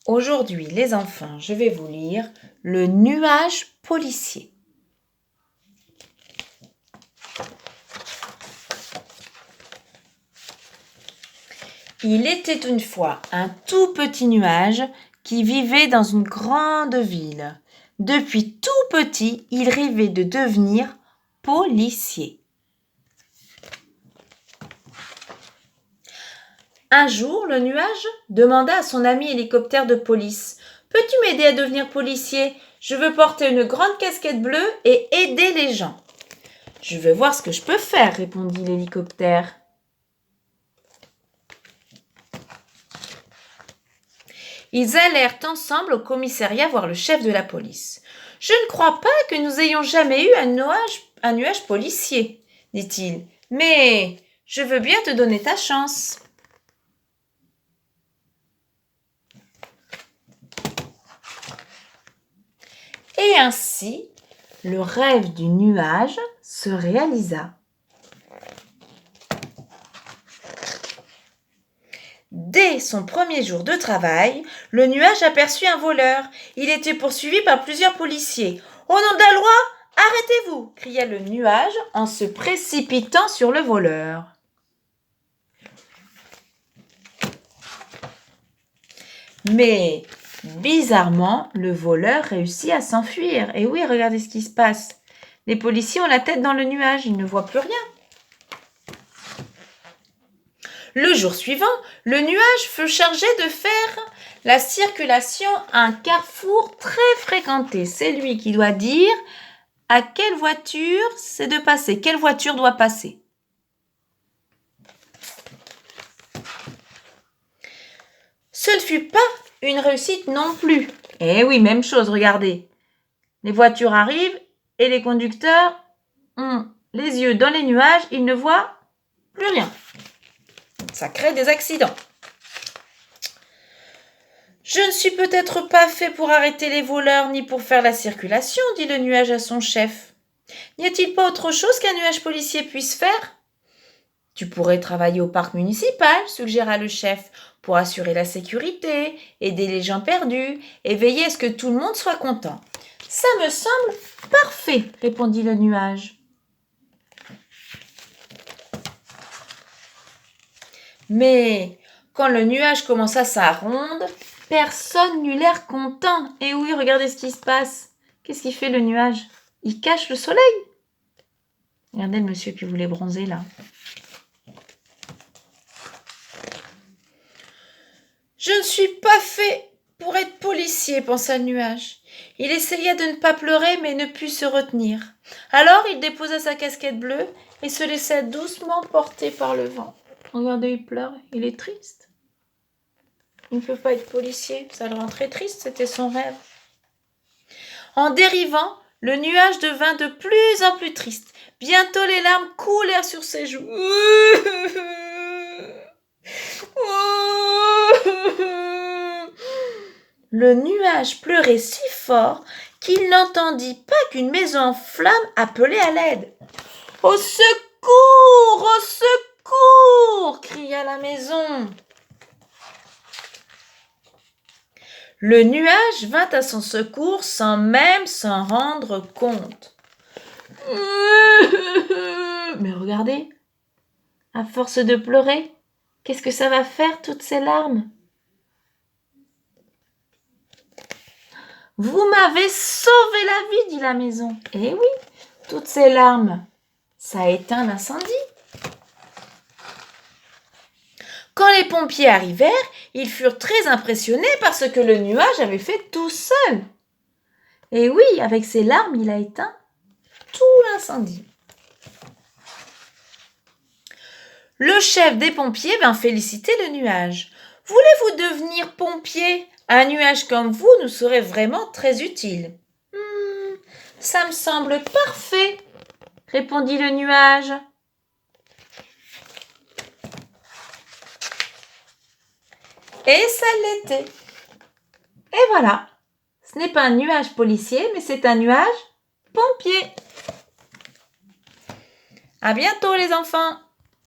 Aujourd'hui, les enfants, je vais vous lire Le nuage policier. Il était une fois un tout petit nuage qui vivait dans une grande ville. Depuis tout petit, il rêvait de devenir policier. Un jour, le nuage demanda à son ami hélicoptère de police « Peux-tu m'aider à devenir policier ? Je veux porter une grande casquette bleue et aider les gens. »« Je veux voir ce que je peux faire, » répondit l'hélicoptère. Ils allèrent ensemble au commissariat voir le chef de la police. « Je ne crois pas que nous ayons jamais eu un nuage policier, dit-il, mais je veux bien te donner ta chance. » Et ainsi, le rêve du nuage se réalisa. Dès son premier jour de travail, le nuage aperçut un voleur. Il était poursuivi par plusieurs policiers. « Au nom de la loi, arrêtez-vous !» cria le nuage en se précipitant sur le voleur. Mais bizarrement, le voleur réussit à s'enfuir. Et oui, regardez ce qui se passe. Les policiers ont la tête dans le nuage, ils ne voient plus rien. Le jour suivant, le nuage fut chargé de faire la circulation à un carrefour très fréquenté. C'est lui qui doit dire à quelle voiture c'est de passer, quelle voiture doit passer. Ce ne fut pas une réussite non plus. Eh oui, même chose, regardez. Les voitures arrivent et les conducteurs ont les yeux dans les nuages, ils ne voient plus rien. Ça crée des accidents. « Je ne suis peut-être pas fait pour arrêter les voleurs ni pour faire la circulation, » dit le nuage à son chef. « N'y a-t-il pas autre chose qu'un nuage policier puisse faire ?»« Tu pourrais travailler au parc municipal, » suggéra le chef, « pour assurer la sécurité, aider les gens perdus et veiller à ce que tout le monde soit content. »« Ça me semble parfait, » répondit le nuage. Mais quand le nuage commença sa ronde, personne n'eut l'air content. Et oui, regardez ce qui se passe. Qu'est-ce qu'il fait le nuage ? Il cache le soleil. Regardez le monsieur qui voulait bronzer là. « Je ne suis pas fait pour être policier, » pensa le nuage. Il essaya de ne pas pleurer, mais ne put se retenir. Alors il déposa sa casquette bleue et se laissa doucement porter par le vent. Regardez, il pleure, il est triste. Il ne peut pas être policier, ça le rend très triste, c'était son rêve. En dérivant, le nuage devint de plus en plus triste. Bientôt les larmes coulèrent sur ses joues. Le nuage pleurait si fort qu'il n'entendit pas qu'une maison en flammes appelait à l'aide. « Au secours ! Au secours !» cria la maison. Le nuage vint à son secours sans même s'en rendre compte. Mais regardez, à force de pleurer, qu'est-ce que ça va faire toutes ces larmes ? Vous m'avez sauvé la vie, dit la maison. Eh oui, toutes ces larmes, ça a éteint l'incendie. Quand les pompiers arrivèrent, ils furent très impressionnés par ce que le nuage avait fait tout seul. Et oui, avec ses larmes, il a éteint tout l'incendie. Le chef des pompiers vint féliciter le nuage. « Voulez-vous devenir pompier ? Un nuage comme vous nous serait vraiment très utile. »« Ça me semble parfait, » répondit le nuage. Et ça l'était. Et voilà, ce n'est pas un nuage policier, mais c'est un nuage pompier. À bientôt les enfants.